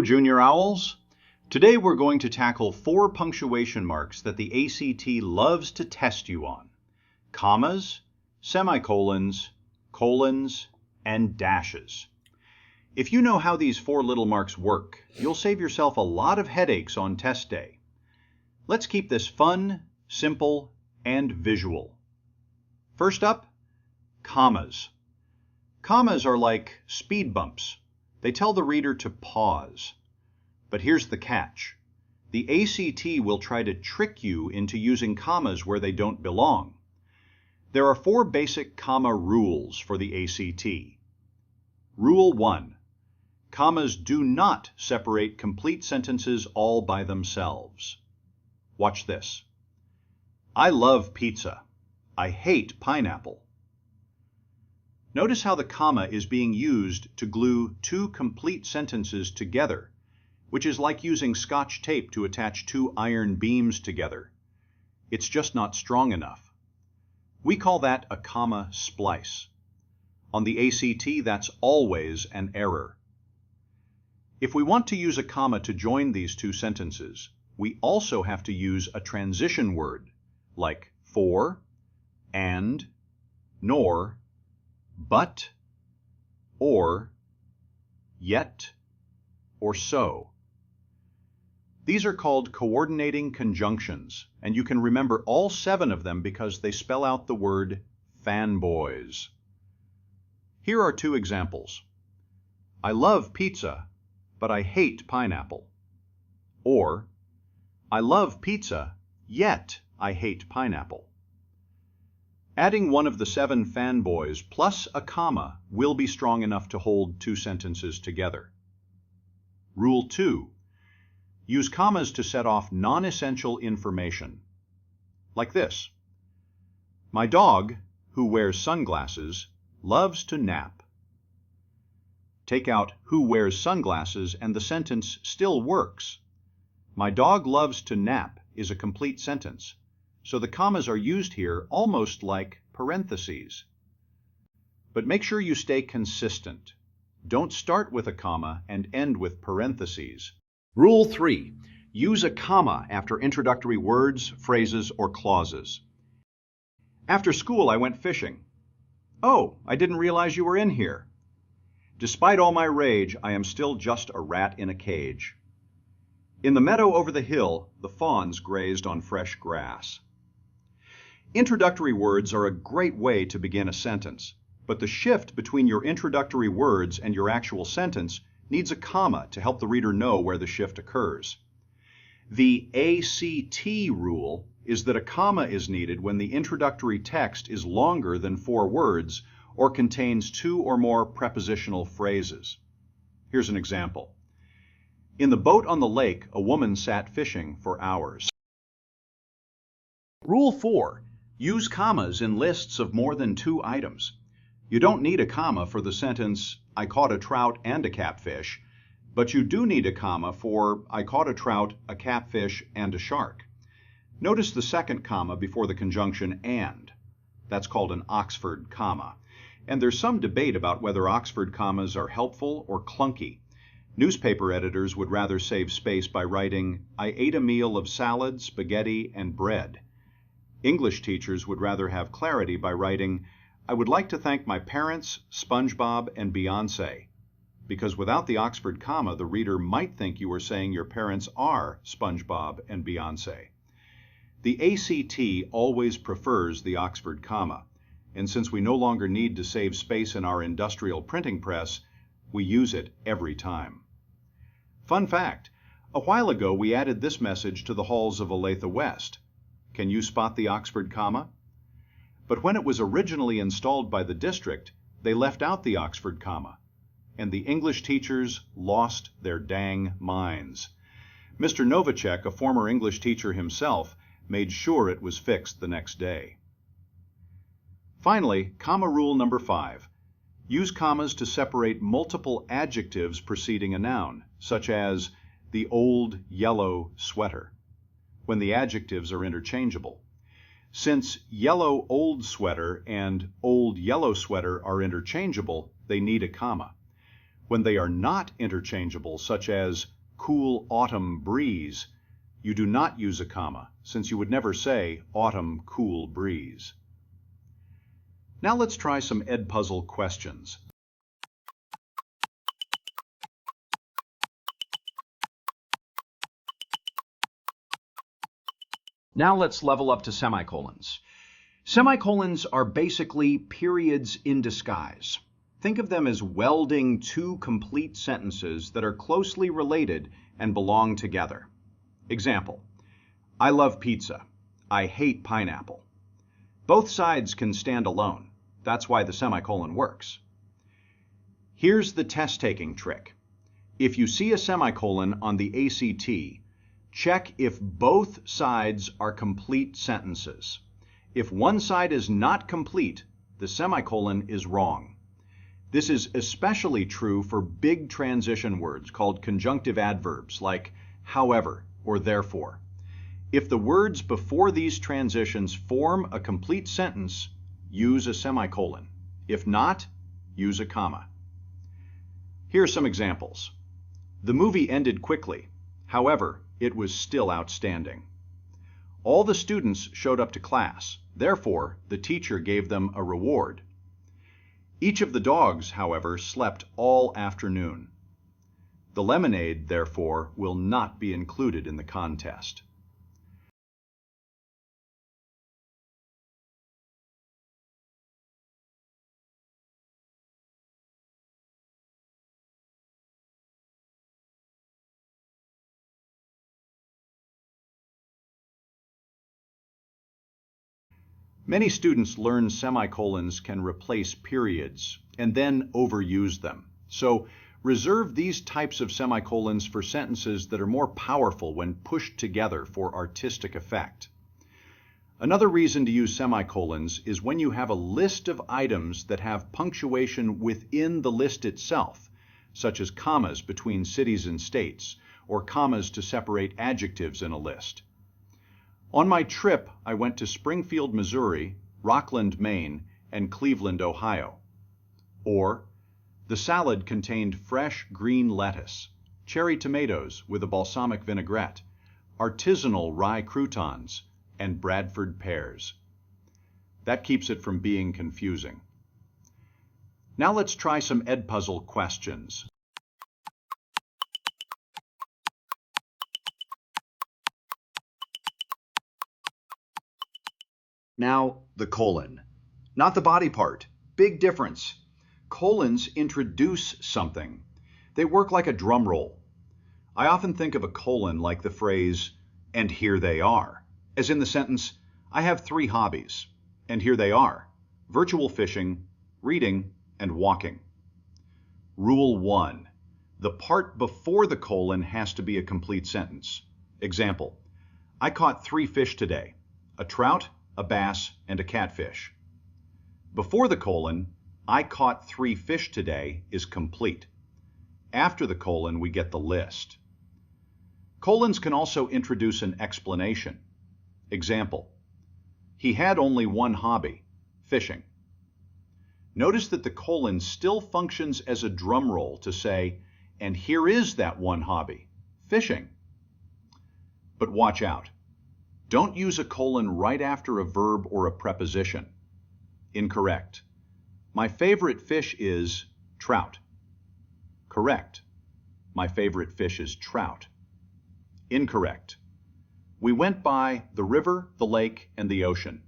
Junior Owls! Today we're going to tackle 4 punctuation marks that the ACT loves to test you on: commas, semicolons, colons, and dashes. If you know how these 4 little marks work, you'll save yourself a lot of headaches on test day. Let's keep this fun, simple, and visual. First up, commas. Commas are like speed bumps. They tell the reader to pause. But here's the catch. The ACT will try to trick you into using commas where they don't belong. There are 4 basic comma rules for the ACT. Rule 1. Commas do not separate complete sentences all by themselves. Watch this. I love pizza. I hate pineapple. Notice how the comma is being used to glue 2 complete sentences together, which is like using Scotch tape to attach 2 iron beams together. It's just not strong enough. We call that a comma splice. On the ACT, that's always an error. If we want to use a comma to join these 2 sentences, we also have to use a transition word, like for, and, nor, but, or, yet, or so. These are called coordinating conjunctions, and you can remember all 7 of them because they spell out the word fanboys. Here are 2 examples. I love pizza, but I hate pineapple. Or, I love pizza, yet I hate pineapple. Adding one of the 7 fanboys plus a comma will be strong enough to hold 2 sentences together. Rule 2. Use commas to set off non-essential information. Like this. My dog, who wears sunglasses, loves to nap. Take out who wears sunglasses and the sentence still works. My dog loves to nap is a complete sentence, so the commas are used here almost like parentheses. But make sure you stay consistent. Don't start with a comma and end with parentheses. Rule 3. Use a comma after introductory words, phrases, or clauses. After school, I went fishing. Oh, I didn't realize you were in here. Despite all my rage, I am still just a rat in a cage. In the meadow over the hill, the fawns grazed on fresh grass. Introductory words are a great way to begin a sentence, but the shift between your introductory words and your actual sentence needs a comma to help the reader know where the shift occurs. The ACT rule is that a comma is needed when the introductory text is longer than 4 words or contains 2 or more prepositional phrases. Here's an example. In the boat on the lake, a woman sat fishing for hours. Rule 4. Use commas in lists of more than 2 items. You don't need a comma for the sentence, I caught a trout and a catfish, but you do need a comma for I caught a trout, a catfish, and a shark. Notice the second comma before the conjunction and. That's called an Oxford comma. And there's some debate about whether Oxford commas are helpful or clunky. Newspaper editors would rather save space by writing, I ate a meal of salad, spaghetti, and bread. English teachers would rather have clarity by writing, I would like to thank my parents, SpongeBob, and Beyonce. Because without the Oxford comma, the reader might think you were saying your parents are SpongeBob and Beyonce. The ACT always prefers the Oxford comma, and since we no longer need to save space in our industrial printing press, we use it every time. Fun fact, a while ago we added this message to the halls of Olathe West. Can you spot the Oxford comma? But when it was originally installed by the district, they left out the Oxford comma, and the English teachers lost their dang minds. Mr. Novacek, a former English teacher himself, made sure it was fixed the next day. Finally, comma rule number 5. Use commas to separate multiple adjectives preceding a noun, such as the old yellow sweater, when the adjectives are interchangeable. Since yellow old sweater and old yellow sweater are interchangeable, they need a comma. When they are not interchangeable, such as cool autumn breeze, you do not use a comma, since you would never say autumn cool breeze. Now let's try some Edpuzzle questions. Now let's level up to semicolons. Semicolons are basically periods in disguise. Think of them as welding two complete sentences that are closely related and belong together. Example: I love pizza. I hate pineapple. Both sides can stand alone. That's why the semicolon works. Here's the test-taking trick. If you see a semicolon on the ACT, check if both sides are complete sentences. If one side is not complete, the semicolon is wrong. This is especially true for big transition words called conjunctive adverbs like however or therefore. If the words before these transitions form a complete sentence, use a semicolon. If not, use a comma. Here are some examples. The movie ended quickly. However, it was still outstanding. All the students showed up to class. Therefore, the teacher gave them a reward. Each of the dogs, however, slept all afternoon. The lemonade, therefore, will not be included in the contest. Many students learn semicolons can replace periods and then overuse them. So reserve these types of semicolons for sentences that are more powerful when pushed together for artistic effect. Another reason to use semicolons is when you have a list of items that have punctuation within the list itself, such as commas between cities and states, or commas to separate adjectives in a list. On my trip, I went to Springfield, Missouri, Rockland, Maine, and Cleveland, Ohio. Or, the salad contained fresh green lettuce, cherry tomatoes with a balsamic vinaigrette, artisanal rye croutons, and Bradford pears. That keeps it from being confusing. Now let's try some Edpuzzle questions. Now, the colon. Not the body part. Big difference. Colons introduce something. They work like a drum roll. I often think of a colon like the phrase, "and here they are," as in the sentence, "I have 3 hobbies, and here they are: virtual fishing, reading, and walking." Rule 1. The part before the colon has to be a complete sentence. Example: I caught 3 fish today: a trout, a bass, and a catfish. Before the colon, I caught 3 fish today is complete. After the colon, we get the list. Colons can also introduce an explanation. Example: he had only one hobby, fishing. Notice that the colon still functions as a drum roll to say, and here is that one hobby, fishing. But watch out. Don't use a colon right after a verb or a preposition. Incorrect. My favorite fish is trout. Correct. My favorite fish is trout. Incorrect. We went by the river, the lake, and the ocean.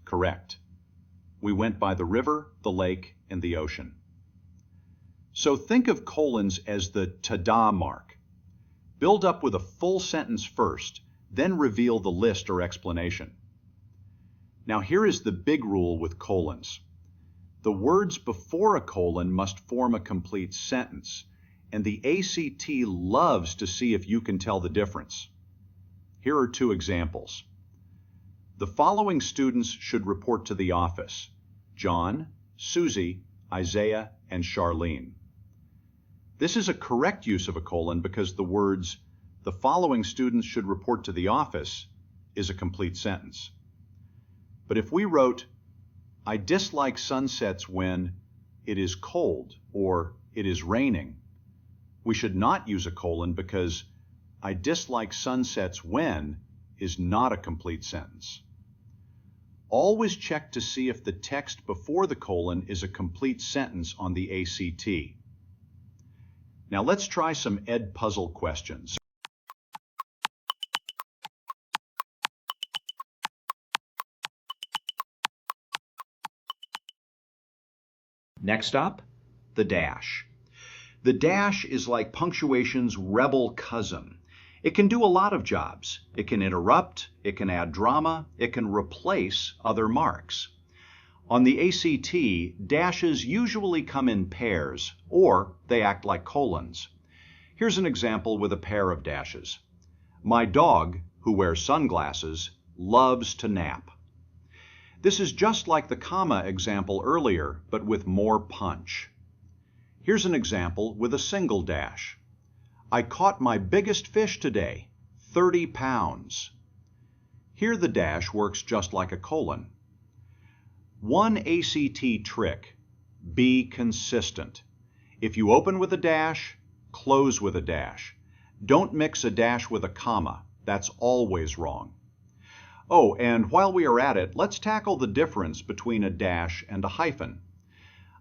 Correct. We went by the river, the lake, and the ocean. So think of colons as the ta-da mark. Build up with a full sentence first, then reveal the list or explanation. Now here is the big rule with colons. The words before a colon must form a complete sentence, and the ACT loves to see if you can tell the difference. Here are 2 examples. The following students should report to the office: John, Susie, Isaiah, and Charlene. This is a correct use of a colon because the words, "the following students should report to the office," is a complete sentence. But if we wrote, "I dislike sunsets when it is cold," or "it is raining," We should not use a colon because "I dislike sunsets when" is not a complete sentence. Always check to see if the text before the colon is a complete sentence on the ACT. Now let's try some Ed puzzle questions. Next up, the dash. The dash is like punctuation's rebel cousin. It can do a lot of jobs. It can interrupt, it can add drama, it can replace other marks. On the ACT, dashes usually come in pairs, or they act like colons. Here's an example with a pair of dashes. My dog, who wears sunglasses, loves to nap. This is just like the comma example earlier, but with more punch. Here's an example with a single dash. I caught my biggest fish today, 30 pounds. Here the dash works just like a colon. One ACT trick: be consistent. If you open with a dash, close with a dash. Don't mix a dash with a comma. That's always wrong. Oh, and while we are at it, let's tackle the difference between a dash and a hyphen.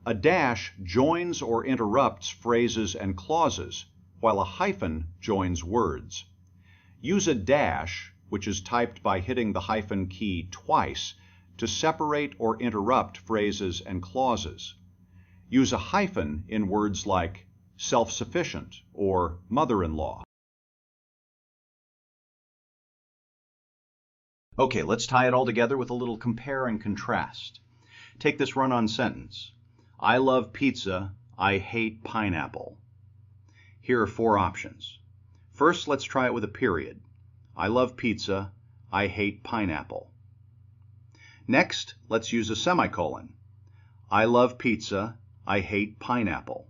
A dash joins or interrupts phrases and clauses, while a hyphen joins words. Use a dash, which is typed by hitting the hyphen key twice, to separate or interrupt phrases and clauses. Use a hyphen in words like self-sufficient or mother-in-law. Okay, let's tie it all together with a little compare and contrast. Take this run-on sentence. I love pizza, I hate pineapple. Here are 4 options. First, let's try it with a period. I love pizza, I hate pineapple. Next, let's use a semicolon. I love pizza, I hate pineapple.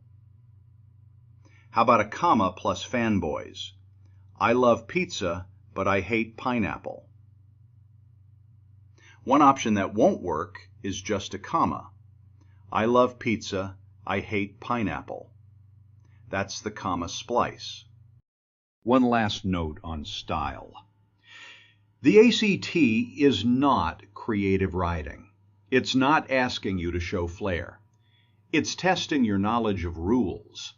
How about a comma plus fanboys? I love pizza, but I hate pineapple. One option that won't work is just a comma. I love pizza, I hate pineapple. That's the comma splice. One last note on style. The ACT is not creative writing. It's not asking you to show flair. It's testing your knowledge of rules.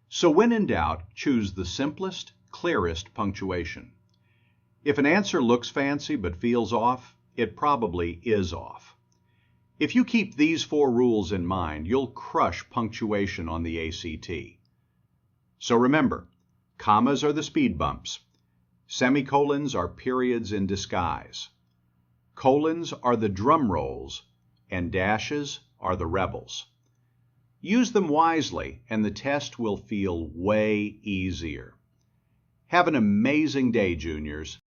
So when in doubt, choose the simplest, clearest punctuation. If an answer looks fancy but feels off, it probably is off. If you keep these 4 rules in mind, you'll crush punctuation on the ACT. So remember, commas are the speed bumps. Semicolons are periods in disguise. Colons are the drum rolls, and dashes are the rebels. Use them wisely, and the test will feel way easier. Have an amazing day, juniors.